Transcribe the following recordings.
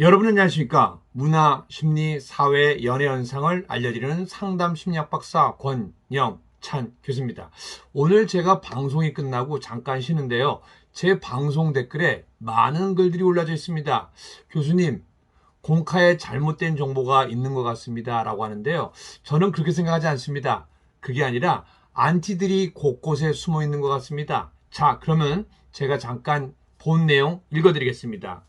여러분 안녕하십니까? 문화, 심리, 사회, 연애 현상을 알려드리는 상담 심리학 박사 권영찬 교수입니다. 오늘 제가 방송이 끝나고 잠깐 쉬는데요. 제 방송 댓글에 많은 글들이 올라져 있습니다. 교수님, 공카에 잘못된 정보가 있는 것 같습니다. 라고 하는데요. 저는 그렇게 생각하지 않습니다. 그게 아니라 안티들이 곳곳에 숨어 있는 것 같습니다. 자, 그러면 제가 잠깐 본 내용 읽어드리겠습니다.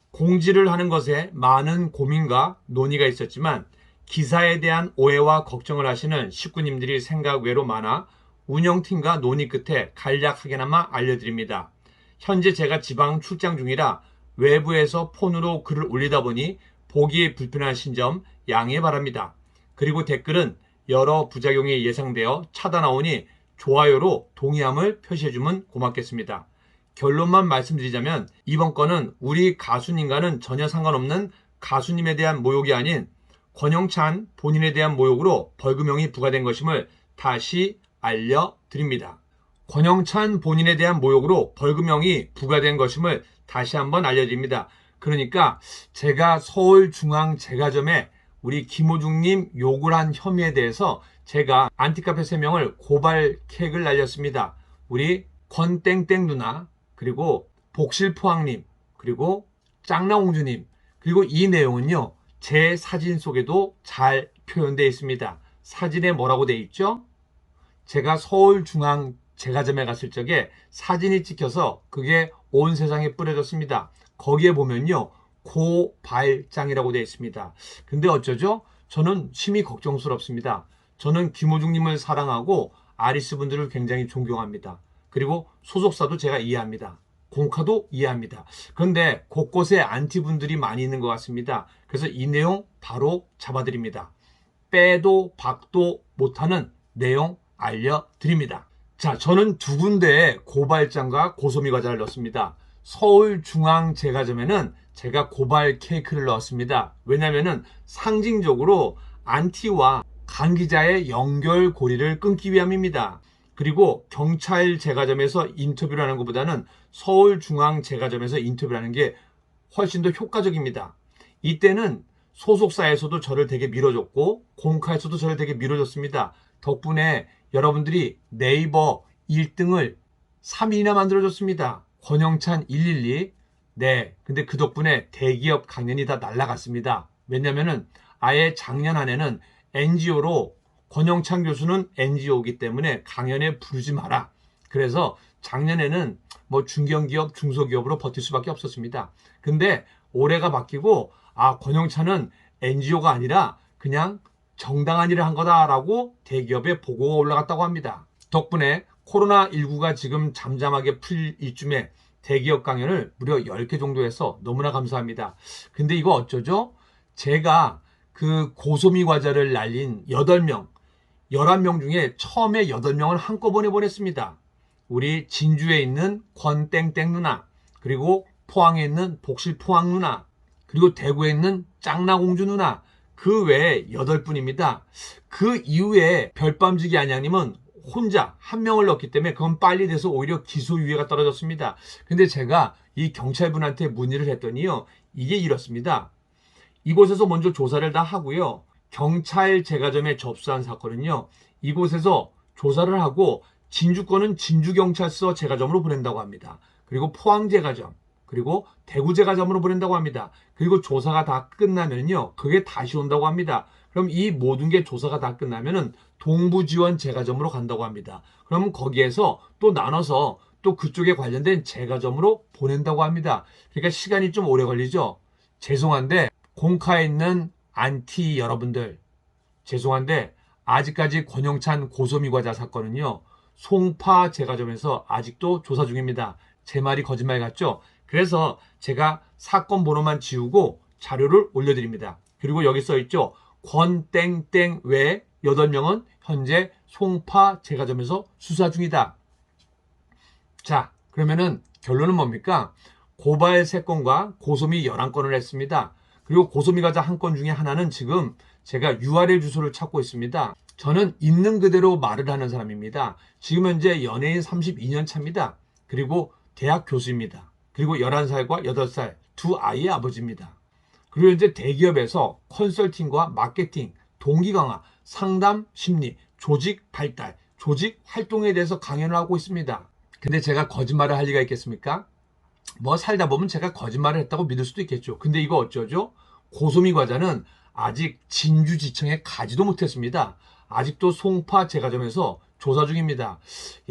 공지를 하는 것에 많은 고민과 논의가 있었지만 기사에 대한 오해와 걱정을 하시는 식구님들이 생각 외로 많아 운영팀과 논의 끝에 간략하게나마 알려드립니다. 현재 제가 지방 출장 중이라 외부에서 폰으로 글을 올리다 보니 보기에 불편하신 점 양해 바랍니다. 그리고 댓글은 여러 부작용이 예상되어 차단하오니 좋아요로 동의함을 표시해주면 고맙겠습니다. 결론만 말씀드리자면 이번 건은 우리 가수님과는 전혀 상관없는 가수님에 대한 모욕이 아닌 권영찬 본인에 대한 모욕으로 벌금형이 부과된 것임을 다시 알려드립니다. 권영찬 본인에 대한 모욕으로 벌금형이 부과된 것임을 다시 한번 알려드립니다. 그러니까 제가 서울중앙제과점에 우리 김호중님 욕을 한 혐의에 대해서 제가 안티카페 3명을 고발 케이크를 날렸습니다. 우리 권땡땡 누나, 그리고 복실포항님, 그리고 짱나공주님, 그리고 이 내용은요, 제 사진 속에도 잘 표현되어 있습니다. 사진에 뭐라고 되어 있죠? 제가 서울중앙제과점에 갔을 적에 사진이 찍혀서 그게 온 세상에 뿌려졌습니다. 거기에 보면요, 고발장이라고 되어 있습니다. 근데 어쩌죠? 저는 심히 걱정스럽습니다. 저는 김호중님을 사랑하고 아리스 분들을 굉장히 존경합니다. 그리고 소속사도 제가 이해합니다. 공카도 이해합니다. 그런데 곳곳에 안티분들이 많이 있는 것 같습니다. 그래서 이 내용 바로 잡아드립니다. 빼도 박도 못하는 내용 알려드립니다. 자, 저는 두 군데에 고발장과 고소미 과자를 넣었습니다. 서울중앙제과점에는 제가 고발 케이크를 넣었습니다. 왜냐하면 상징적으로 안티와 강 기자의 연결고리를 끊기 위함입니다. 그리고 경찰 제과점에서 인터뷰를 하는 것보다는 서울중앙 제과점에서 인터뷰를 하는 게 훨씬 더 효과적입니다. 이때는 소속사에서도 저를 되게 밀어줬고 공카에서도 저를 되게 밀어줬습니다. 덕분에 여러분들이 네이버 1등을 3위나 만들어줬습니다. 권영찬 112. 네, 근데 그 덕분에 대기업 강연이 다 날라갔습니다. 왜냐면은 아예 작년 안에는 NGO로 권영찬 교수는 NGO이기 때문에 강연에 부르지 마라. 그래서 작년에는 뭐 중견기업, 중소기업으로 버틸 수밖에 없었습니다. 근데 올해가 바뀌고 권영찬은 NGO가 아니라 그냥 정당한 일을 한 거다라고 대기업에 보고가 올라갔다고 합니다. 덕분에 코로나19가 지금 잠잠하게 풀릴 이쯤에 대기업 강연을 무려 10개 정도 해서 너무나 감사합니다. 근데 이거 어쩌죠? 제가 그 고소미 과자를 날린 8명, 11명 중에 처음에 8명을 한꺼번에 보냈습니다. 우리 진주에 있는 권땡땡 누나, 그리고 포항에 있는 복실포항 누나, 그리고 대구에 있는 짱나공주 누나, 그 외에 8분입니다. 그 이후에 별밤지기 안양님은 혼자 한 명을 넣었기 때문에 그건 빨리 돼서 오히려 기소유예가 떨어졌습니다. 근데 제가 이 경찰분한테 문의를 했더니요, 이게 이렇습니다. 이곳에서 먼저 조사를 다 하고요. 경찰 제과점에 접수한 사건은요. 이곳에서 조사를 하고 진주권은 진주경찰서 제과점으로 보낸다고 합니다. 그리고 포항제과점, 그리고 대구제과점으로 보낸다고 합니다. 그리고 조사가 다 끝나면요. 그게 다시 온다고 합니다. 그럼 이 모든 게 조사가 다 끝나면은 동부지원 제과점으로 간다고 합니다. 그럼 거기에서 또 나눠서 또 그쪽에 관련된 제과점으로 보낸다고 합니다. 그러니까 시간이 좀 오래 걸리죠. 죄송한데 공카에 있는 안티 여러분들, 죄송한데 아직까지 권영찬 고소미 과자 사건은요, 송파 제과점에서 아직도 조사 중입니다. 제 말이 거짓말 같죠? 그래서 제가 사건 번호만 지우고 자료를 올려드립니다. 그리고 여기 써있죠. 권땡땡 외 8명은 현재 송파 제과점에서 수사 중이다. 자, 그러면은 결론은 뭡니까? 고발 3건과 고소미 11건을 했습니다. 그리고 고소미 과자 1건 중에 하나는 지금 제가 URL 주소를 찾고 있습니다. 저는 있는 그대로 말을 하는 사람입니다. 지금 현재 연예인 32년 차입니다. 그리고 대학 교수입니다. 그리고 11살과 8살 두 아이의 아버지입니다. 그리고 이제 대기업에서 컨설팅과 마케팅, 동기 강화, 상담, 심리, 조직 발달, 조직 활동에 대해서 강연을 하고 있습니다. 근데 제가 거짓말을 할 리가 있겠습니까? 뭐 살다 보면 제가 거짓말을 했다고 믿을 수도 있겠죠. 근데 이거 어쩌죠? 고소미 과자는 아직 진주지청에 가지도 못했습니다. 아직도 송파 제과점에서 조사 중입니다.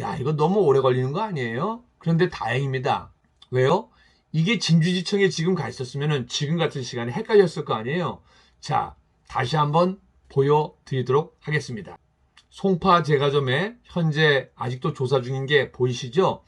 야, 이거 너무 오래 걸리는 거 아니에요? 그런데 다행입니다. 왜요? 이게 진주지청에 지금 가 있었으면 지금 같은 시간에 헷갈렸을 거 아니에요? 자, 다시 한번 보여드리도록 하겠습니다. 송파 제과점에 현재 아직도 조사 중인 게 보이시죠?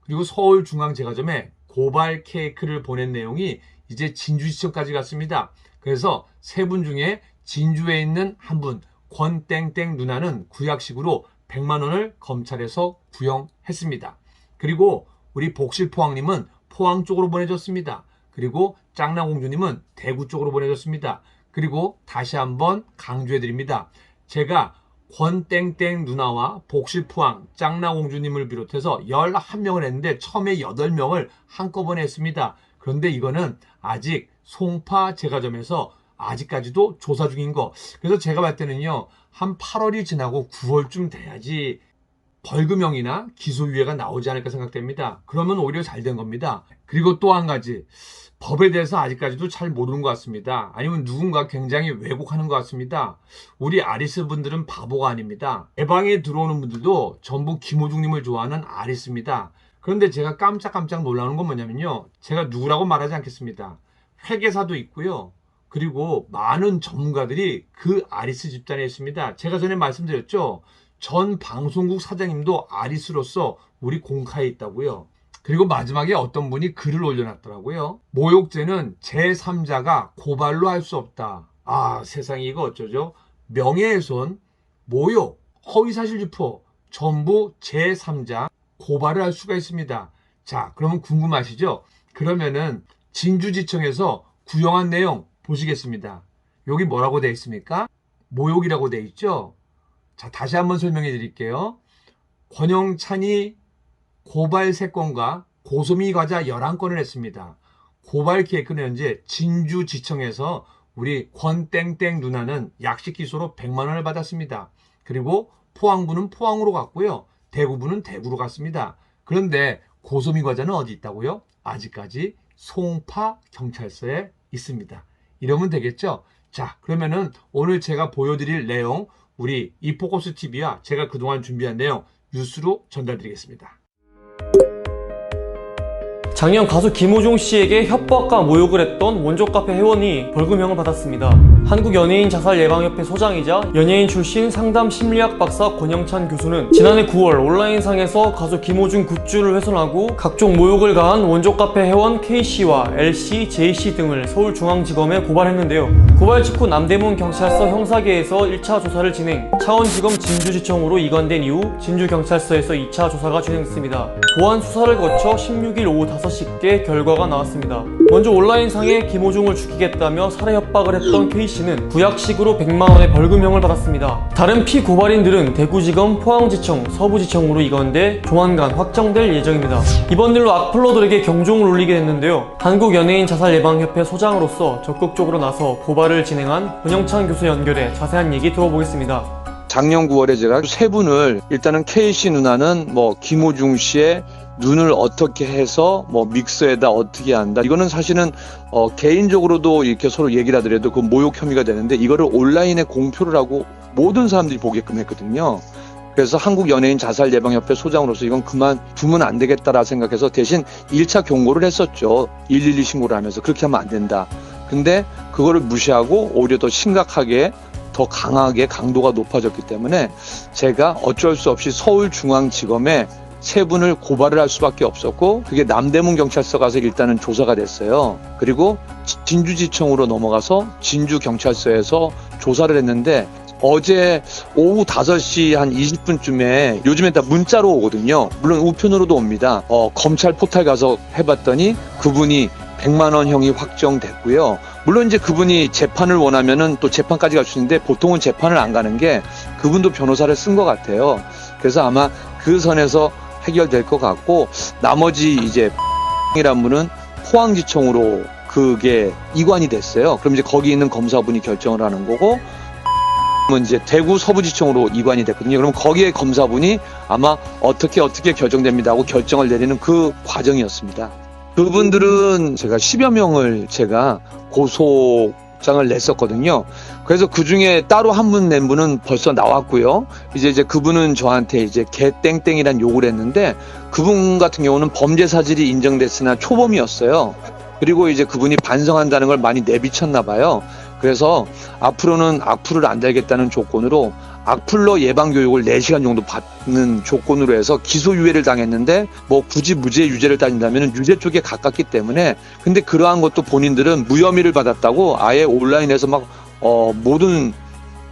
그리고 서울중앙제과점에 고발 케이크를 보낸 내용이 이제 진주지청까지 갔습니다. 그래서 세 분 중에 진주에 있는 한 분, 권땡땡 누나는 구약식으로 100만 원을 검찰에서 구형했습니다. 그리고 우리 복실포항님은 포항 쪽으로 보내줬습니다. 그리고 짱나공주님은 대구 쪽으로 보내줬습니다. 그리고 다시 한번 강조해드립니다. 제가 권땡땡 누나와 복실포항 짱나공주님을 비롯해서 11명을 했는데 처음에 8명을 한꺼번에 했습니다. 그런데 이거는 아직 송파 제과점에서 아직까지도 조사 중인 거. 그래서 제가 봤을 때는요, 한 8월이 지나고 9월쯤 돼야지 벌금형이나 기소유예가 나오지 않을까 생각됩니다. 그러면 오히려 잘 된 겁니다. 그리고 또 한 가지, 법에 대해서 아직까지도 잘 모르는 것 같습니다. 아니면 누군가 굉장히 왜곡하는 것 같습니다. 우리 아리스 분들은 바보가 아닙니다. 예방에 들어오는 분들도 전부 김호중님을 좋아하는 아리스입니다. 그런데 제가 깜짝깜짝 놀라는 건 뭐냐면요, 제가 누구라고 말하지 않겠습니다. 회계사도 있고요, 그리고 많은 전문가들이 그 아리스 집단에 있습니다. 제가 전에 말씀드렸죠, 전 방송국 사장님도 아리스로서 우리 공카에 있다고요. 그리고 마지막에 어떤 분이 글을 올려놨더라고요. 모욕죄는 제3자가 고발로 할 수 없다. 아, 세상에 이거 어쩌죠? 명예훼손, 모욕, 허위사실 유포 전부 제3자 고발을 할 수가 있습니다. 자, 그러면 궁금하시죠? 그러면은 진주지청에서 구형한 내용 보시겠습니다. 여기 뭐라고 되어 있습니까? 모욕이라고 되어 있죠? 자, 다시 한번 설명해 드릴게요. 권영찬이 고발 3건과 고소미 과자 11건을 했습니다. 고발 케이크는 현재 진주지청에서 우리 권땡땡 누나는 약식 기소로 100만 원을 받았습니다. 그리고 포항부는 포항으로 갔고요, 대구부는 대구로 갔습니다. 그런데 고소미 과자는 어디 있다고요? 아직까지 송파 경찰서에 있습니다. 이러면 되겠죠? 자, 그러면은 오늘 제가 보여드릴 내용, 우리 이포커스 TV와 제가 그동안 준비한 내용 뉴스로 전달드리겠습니다. 작년 가수 김호중 씨에게 협박과 모욕을 했던 원조 카페 회원이 벌금형을 받았습니다. 한국연예인 자살예방협회 소장이자 연예인 출신 상담 심리학 박사 권영찬 교수는 지난해 9월 온라인상에서 가수 김호중 굿즈를 훼손하고 각종 모욕을 가한 원조 카페 회원 K씨와 L씨, J씨 등을 서울중앙지검에 고발했는데요. 고발 직후 남대문 경찰서 형사계에서 1차 조사를 진행, 차원지검 진주지청으로 이관된 이후 진주경찰서에서 2차 조사가 진행됐습니다. 보안 수사를 거쳐 16일 오후 5시께 결과가 나왔습니다. 먼저 온라인상에 김호중을 죽이겠다며 살해 협박을 했던 K씨는 구약식으로 100만 원의 벌금형을 받았습니다. 다른 피고발인들은 대구지검, 포항지청, 서부지청으로 이관돼 조만간 확정될 예정입니다. 이번 일로 악플러들에게 경종을 울리게 됐는데요. 한국연예인 자살예방협회 소장으로서 적극적으로 나서 고발을 진행한 권영찬 교수 연결해 자세한 얘기 들어보겠습니다. 작년 9월에 제가 3분을, 일단은 K씨 누나는 김호중 씨의 눈을 어떻게 해서 믹서에다 어떻게 한다, 이거는 사실은 개인적으로도 이렇게 서로 얘기를 하더라도 그 모욕 혐의가 되는데, 이거를 온라인에 공표를 하고 모든 사람들이 보게끔 했거든요. 그래서 한국연예인 자살예방협회 소장으로서 이건 그만두면 안 되겠다라 생각해서 대신 1차 경고를 했었죠. 112 신고를 하면서 그렇게 하면 안 된다. 근데 그거를 무시하고 오히려 더 심각하게, 더 강하게 강도가 높아졌기 때문에 제가 어쩔 수 없이 서울중앙지검에 3분을 고발을 할 수밖에 없었고, 그게 남대문 경찰서 가서 일단은 조사가 됐어요. 그리고 진주지청으로 넘어가서 진주경찰서에서 조사를 했는데, 어제 오후 5시 한 20분쯤에 요즘에 다 문자로 오거든요. 물론 우편으로도 옵니다. 검찰 포탈 가서 해봤더니 그분이 100만 원 형이 확정됐고요. 물론 이제 그분이 재판을 원하면은 또 재판까지 갈 수 있는데, 보통은 재판을 안 가는 게 그분도 변호사를 쓴 것 같아요. 그래서 아마 그 선에서 해결될 것 같고, 나머지 이제 이란 분은 포항지청으로 그게 이관이 됐어요. 그럼 이제 거기 있는 검사분이 결정을 하는 거고, 이제 대구 서부지청으로 이관이 됐거든요. 그럼 거기에 검사분이 아마 어떻게 결정됩니다 하고 결정을 내리는 그 과정이었습니다. 그분들은 제가 10여 명을 제가 고소장을 냈었거든요. 그래서 그 중에 따로 한 분 낸 분은 벌써 나왔고요. 이제 그분은 저한테 이제 개땡땡이란 욕을 했는데, 그분 같은 경우는 범죄 사실이 인정됐으나 초범이었어요. 그리고 이제 그분이 반성한다는 걸 많이 내비쳤나 봐요. 그래서 앞으로는 악플을 안 달겠다는 조건으로 악플러 예방 교육을 4시간 정도 받는 조건으로 해서 기소유예를 당했는데, 뭐 굳이 무죄 유죄를 따진다면 유죄 쪽에 가깝기 때문에, 근데 그러한 것도 본인들은 무혐의를 받았다고 아예 온라인에서 막 모든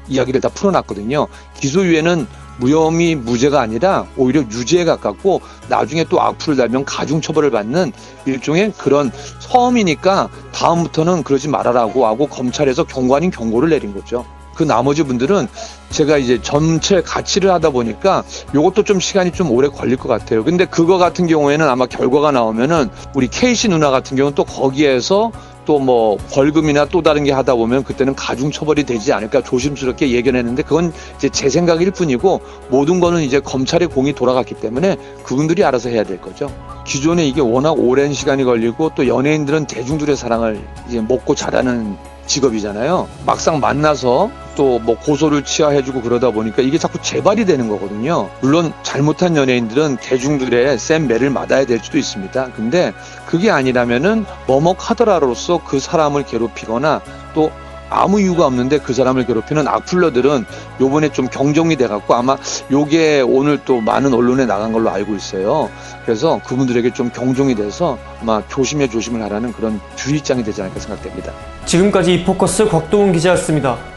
이야기를 다 풀어놨거든요. 기소유예는 무혐의 무죄가 아니라 오히려 유죄에 가깝고, 나중에 또 악플을 달면 가중처벌을 받는 일종의 그런 처음이니까 다음부터는 그러지 말아라고 하고 검찰에서 경고 아닌 경고를 내린 거죠. 그 나머지 분들은 제가 이제 전체 같이를 하다 보니까 요것도 좀 시간이 좀 오래 걸릴 것 같아요. 근데 그거 같은 경우에는 아마 결과가 나오면은 우리 K씨 누나 같은 경우는 또 거기에서 또 뭐 벌금이나 또 다른 게 하다 보면 그때는 가중처벌이 되지 않을까 조심스럽게 예견했는데, 그건 이제 제 생각일 뿐이고, 모든 거는 이제 검찰의 공이 돌아갔기 때문에 그분들이 알아서 해야 될 거죠. 기존에 이게 워낙 오랜 시간이 걸리고, 또 연예인들은 대중들의 사랑을 이제 먹고 자라는 직업이잖아요. 막상 만나서 또 뭐 고소를 취하해주고 그러다 보니까 이게 자꾸 재발이 되는 거거든요. 물론 잘못한 연예인들은 대중들의 센 매를 맞아야 될 수도 있습니다. 근데 그게 아니라면은 머뭇하더라로서 그 사람을 괴롭히거나 또 아무 이유가 없는데 그 사람을 괴롭히는 악플러들은 요번에 좀 경종이 돼갖고 아마 요게 오늘 또 많은 언론에 나간 걸로 알고 있어요. 그래서 그분들에게 좀 경종이 돼서 아마 조심을 하라는 그런 주의장이 되지 않을까 생각됩니다. 지금까지 이포커스 곽도훈 기자였습니다.